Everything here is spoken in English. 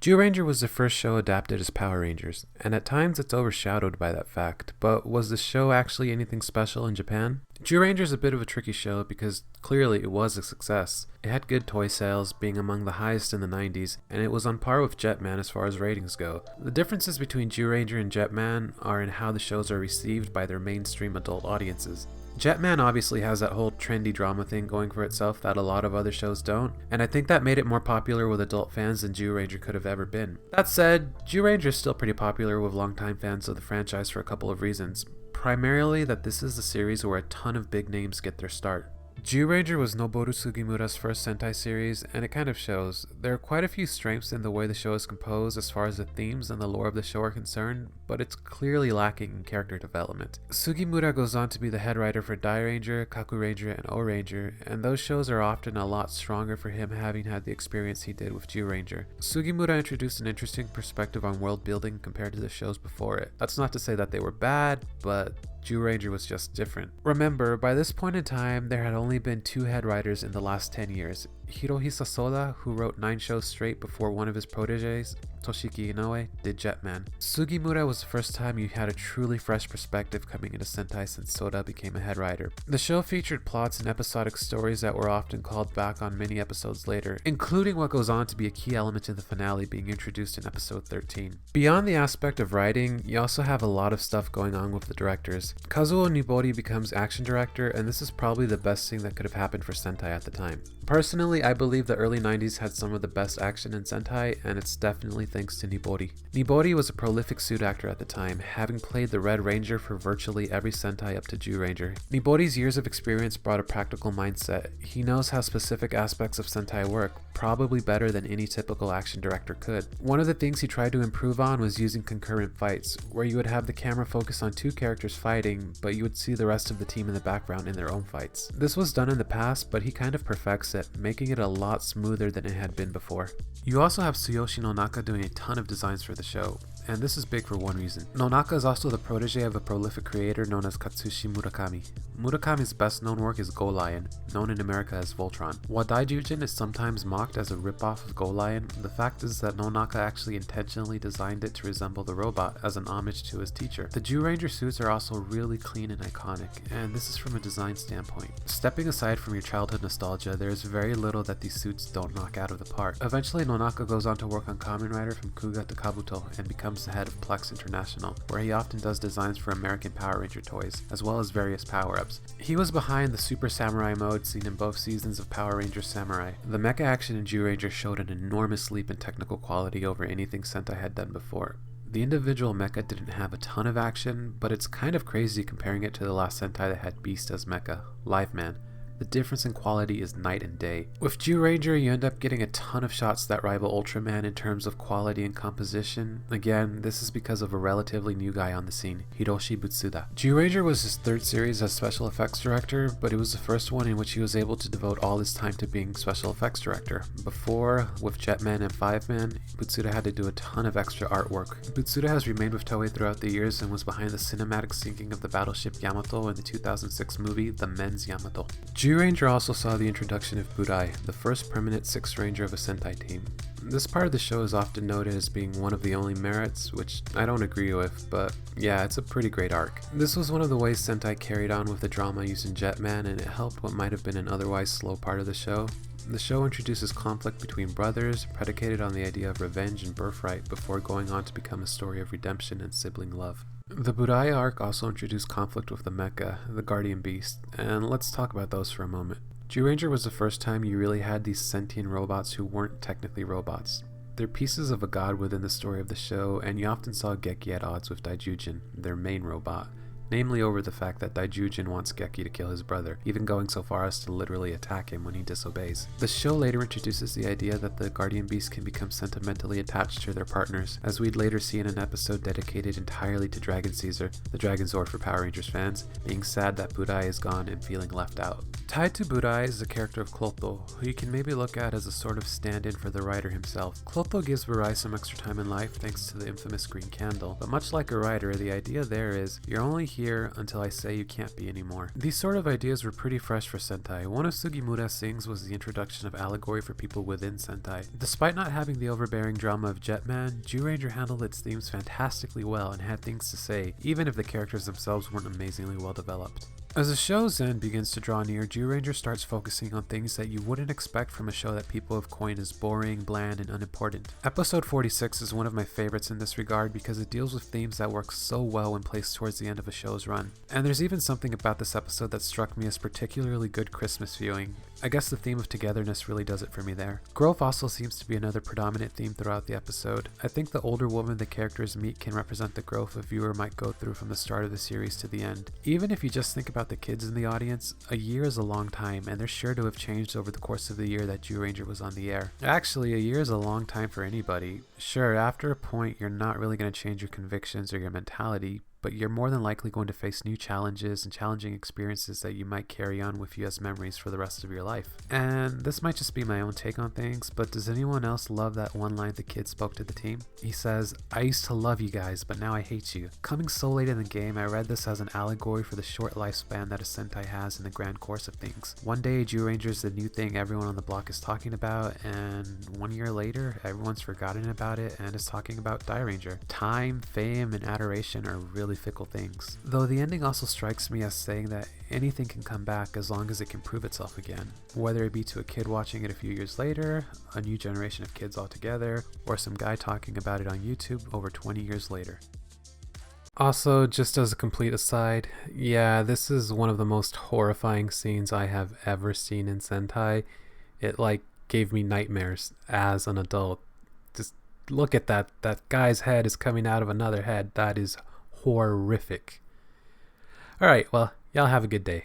Zyuranger was the first show adapted as Power Rangers, and at times it's overshadowed by that fact, but was the show actually anything special in Japan? Zyuranger is a bit of a tricky show because clearly it was a success. It had good toy sales, being among the highest in the 90s, and it was on par with Jetman as far as ratings go. The differences between Zyuranger and Jetman are in how the shows are received by their mainstream adult audiences. Jetman obviously has that whole trendy drama thing going for itself that a lot of other shows don't, and I think that made it more popular with adult fans than Zyuranger could have ever been. That said, Zyuranger is still pretty popular with longtime fans of the franchise for a couple of reasons. Primarily that this is a series where a ton of big names get their start. Zyuranger was Noboru Sugimura's first Sentai series, and it kind of shows. There are quite a few strengths in the way the show is composed as far as the themes and the lore of the show are concerned, but it's clearly lacking in character development. Sugimura goes on to be the head writer for Dairanger, Kakuranger, and Oranger, and those shows are often a lot stronger for him having had the experience he did with Zyuranger. Sugimura introduced an interesting perspective on world building compared to the shows before it. That's not to say that they were bad, but Zyuranger was just different. Remember, by this point in time, there had only been 2 head writers in the last 10 years. Hirohisa Soda, who wrote 9 shows straight before one of his proteges, Toshiki Inoue, did Jetman. Sugimura was the first time you had a truly fresh perspective coming into Sentai since Soda became a head writer. The show featured plots and episodic stories that were often called back on many episodes later, including what goes on to be a key element in the finale being introduced in episode 13. Beyond the aspect of writing, you also have a lot of stuff going on with the directors. Kazuo Nibori becomes action director, and this is probably the best thing that could have happened for Sentai at the time. Personally, I believe the early 90s had some of the best action in Sentai, and it's definitely thanks to Nibori. Nibori was a prolific suit actor at the time, having played the Red Ranger for virtually every Sentai up to Zyuranger. Nibori's years of experience brought a practical mindset. He knows how specific aspects of Sentai work, probably better than any typical action director could. One of the things he tried to improve on was using concurrent fights, where you would have the camera focus on 2 characters fighting, but you would see the rest of the team in the background in their own fights. This was done in the past, but he kind of perfects it, making it a lot smoother than it had been before. You also have Tsuyoshi Nonaka doing a ton of designs for the show, and this is big for one reason. Nonaka is also the protege of a prolific creator known as Katsushi Murakami. Murakami's best known work is Go Lion, known in America as Voltron. While Daijujin is sometimes mocked as a ripoff of Go Lion, the fact is that Nonaka actually intentionally designed it to resemble the robot as an homage to his teacher. The Zyuranger suits are also really clean and iconic, and this is from a design standpoint. Stepping aside from your childhood nostalgia, there is very little that these suits don't knock out of the park. Eventually, Nonaka goes on to work on Kamen Rider from Kuga to Kabuto and becomes the head of Plex International, where he often does designs for American Power Ranger toys, as well as various power-ups. He was behind the Super Samurai mode seen in both seasons of Power Ranger Samurai. The mecha action in Zyuranger showed an enormous leap in technical quality over anything Sentai had done before. The individual mecha didn't have a ton of action, but it's kind of crazy comparing it to the last Sentai that had Beast as mecha, Live Man. The difference in quality is night and day. With Zyuranger, you end up getting a ton of shots that rival Ultraman in terms of quality and composition. Again, this is because of a relatively new guy on the scene, Hiroshi Butsuda. Zyuranger was his 3rd series as special effects director, but it was the first one in which he was able to devote all his time to being special effects director. Before, with Jetman and Fiveman, Butsuda had to do a ton of extra artwork. Butsuda has remained with Toei throughout the years and was behind the cinematic sinking of the battleship Yamato in the 2006 movie The Men's Yamato. Zyuranger also saw the introduction of Budai, the first permanent 6th Ranger of a Sentai team. This part of the show is often noted as being one of the only merits, which I don't agree with, but yeah, it's a pretty great arc. This was one of the ways Sentai carried on with the drama using Jetman, and it helped what might have been an otherwise slow part of the show. The show introduces conflict between brothers, predicated on the idea of revenge and birthright, before going on to become a story of redemption and sibling love. The Budai arc also introduced conflict with the mecha, the Guardian Beast, and let's talk about those for a moment. Zyuranger was the first time you really had these sentient robots who weren't technically robots. They're pieces of a god within the story of the show, and you often saw Geki at odds with Daijujin, their main robot. Namely over the fact that Daijujin wants Geki to kill his brother, even going so far as to literally attack him when he disobeys. The show later introduces the idea that the Guardian Beasts can become sentimentally attached to their partners, as we'd later see in an episode dedicated entirely to Dragon Caesar, the Dragon Zord for Power Rangers fans, being sad that Budai is gone and feeling left out. Tied to Budai is the character of Clotho, who you can maybe look at as a sort of stand-in for the writer himself. Clotho gives Burai some extra time in life thanks to the infamous green candle, but much like a writer, the idea there is you're only here until I say you can't be anymore. These sort of ideas were pretty fresh for Sentai. One of Sugimura's things was the introduction of allegory for people within Sentai. Despite not having the overbearing drama of Jetman, Zyuranger handled its themes fantastically well and had things to say, even if the characters themselves weren't amazingly well developed. As the show's end begins to draw near, Zyuranger starts focusing on things that you wouldn't expect from a show that people have coined as boring, bland, and unimportant. Episode 46 is one of my favorites in this regard because it deals with themes that work so well when placed towards the end of a show's run. And there's even something about this episode that struck me as particularly good Christmas viewing. I guess the theme of togetherness really does it for me there. Growth also seems to be another predominant theme throughout the episode. I think the older woman the characters meet can represent the growth a viewer might go through from the start of the series to the end. Even if you just think about the kids in the audience, a year is a long time, and they're sure to have changed over the course of the year that Zyuranger was on the air. Actually, a year is a long time for anybody. Sure, after a point, you're not really going to change your convictions or your mentality, but you're more than likely going to face new challenges and challenging experiences that you might carry on with you as memories for the rest of your life. And this might just be my own take on things, but does anyone else love that one line the kid spoke to the team? He says, "I used to love you guys, but now I hate you." Coming so late in the game, I read this as an allegory for the short lifespan that a Sentai has in the grand course of things. One day, Zyuranger is the new thing everyone on the block is talking about, and 1 year later, everyone's forgotten about it and is talking about Zyuranger. Time, fame, and adoration are really fickle things. Though the ending also strikes me as saying that anything can come back as long as it can prove itself again, whether it be to a kid watching it a few years later, a new generation of kids altogether, or some guy talking about it on YouTube over 20 years later. Also, just as a complete aside, yeah, this is one of the most horrifying scenes I have ever seen in Sentai. It gave me nightmares as an adult. Just look at that. That guy's head is coming out of another head. That is horrific. Alright, well, y'all have a good day.